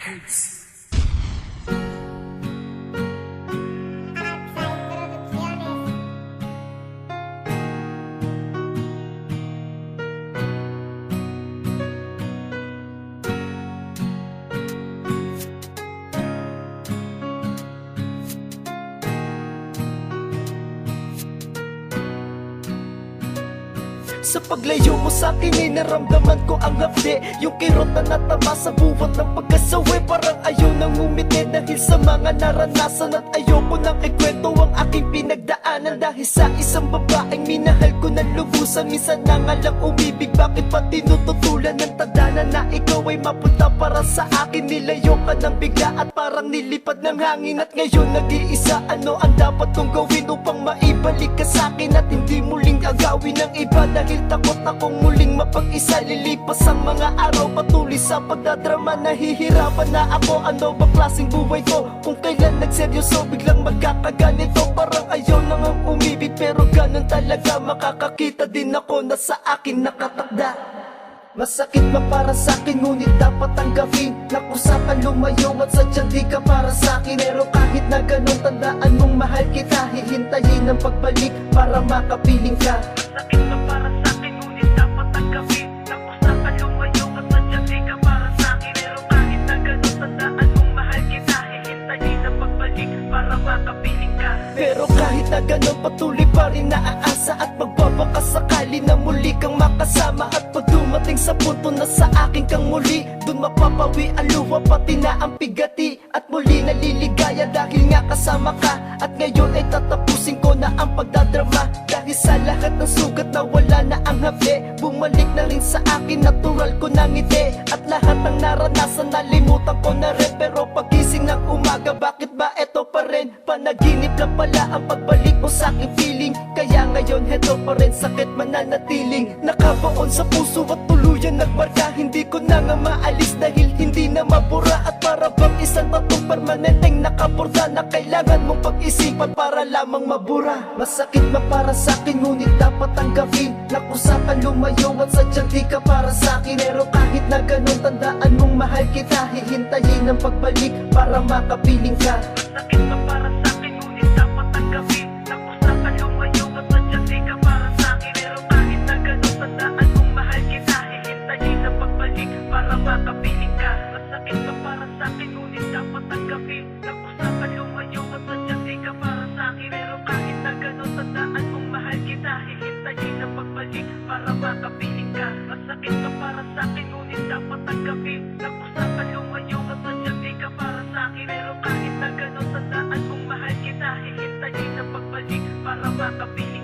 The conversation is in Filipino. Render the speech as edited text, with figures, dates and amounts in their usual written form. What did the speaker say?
Hurts. Sa paglayo mo sa'kin ay naramdaman ko ang hapde. Yung kirot na natama sa buwat ng pagkasawi. Parang ayaw nang umiti dahil sa mga naranasan. At ayoko nang ikwento ang aking pinagdaanan. Dahil sa isang babaeng minahal ko ng lubusan. Minsan na nga lang umibig, bakit pa tinututulan ng tadhana na ikaw ay mapunta para sa akin. Nilayo ka ng bigla at parang nilipad ng hangin. At ngayon nag-iisa, ano ang dapat kong gawin upang maibalik ka sa'kin at hindi muling agawin ng iba. Dahil takot akong muling mapag-isa. Lilipas ang mga araw, patuloy sa pagdadrama. Nahihirapan na ako, ano ba klaseng buhay ko? Kung kailan nagseryoso, biglang magkakaganito. Parang ayaw nang ang umibig, pero ganun talaga. Makakakita din ako na sa akin nakatakda. Masakit man para sa'kin, ngunit dapat tanggapin. Nakusakan lumayo at sadyang di ka para sa'kin. Pero kahit na ganun, tandaan mong mahal kita. Hihintayin ang pagbalik para makapiling ka. Masakit man para sa'kin, ngunit dapat tanggapin. Nakusakan lumayo at sadyang di ka para sa'kin. Pero kahit na ganun, tandaan mong mahal kita. Hihintayin ang pagbalik para makapiling ka. Pero kahit na ganun, patuloy pa rin naaasa. At magbabaka sakali na muli kang makasama. At pag dumating sa punto na sa akin kang muli, dun mapapawi ang luha pati na ang pigati. At muli naliligaya dahil nga kasama ka. At ngayon ay tatapusin ko na ang pagdadrama. Dahil sa lahat ng sugat na wala na ang hapde, bumalik na rin sa akin, natural ko ng ngiti. At lahat ng naranasan nalimutan ko na rin. Pero pagising ng umaga, bakit ba eto pa rin? Panaginip lang pala ang pagbalik mo sa aking feeling. Kaya ngayon heto pa rin, sakit mananatiling nakabaon sa puso at tuluyan nagmarka. Hindi ko na nga maalis dahil hindi na mabura. At para bang isang tatong permanenteng nakaborda na kailangan mong pag-isipan para lamang mabura. Masakit man para sa'kin, ngunit dapat tanggapin. Nakusakan lumayo at sadyang di ka para sa'kin. Pero kahit na ganun, tandaan mong mahal kita. Hihintayin ang pagbalik para makapiling ka. Masakit man para sa'kin, ngunit dapat tanggapin. Nakusakan lumayo at sadyang di ka para sa'kin. Pero kahit na ganun, tandaan mong mahal kita. Hihintayin ang pagbalik para makapiling ka. Masakit man para sa'kin, ngunit dapat tanggapin. Nakusakan lumayo at sadyang di ka para sa'kin. Pero kahit na ganun, tandaan mong mahal kita. Hihintayin ang pagbalik para makapiling ka. Masakit man para sa'kin, ngunit dapat tanggapin. Nakusakan lumayo at sadyang di ka para sa'kin. Pero kahit na ganun, tandaan mong mahal kita. Hihintayin ang pagbalik para makapiling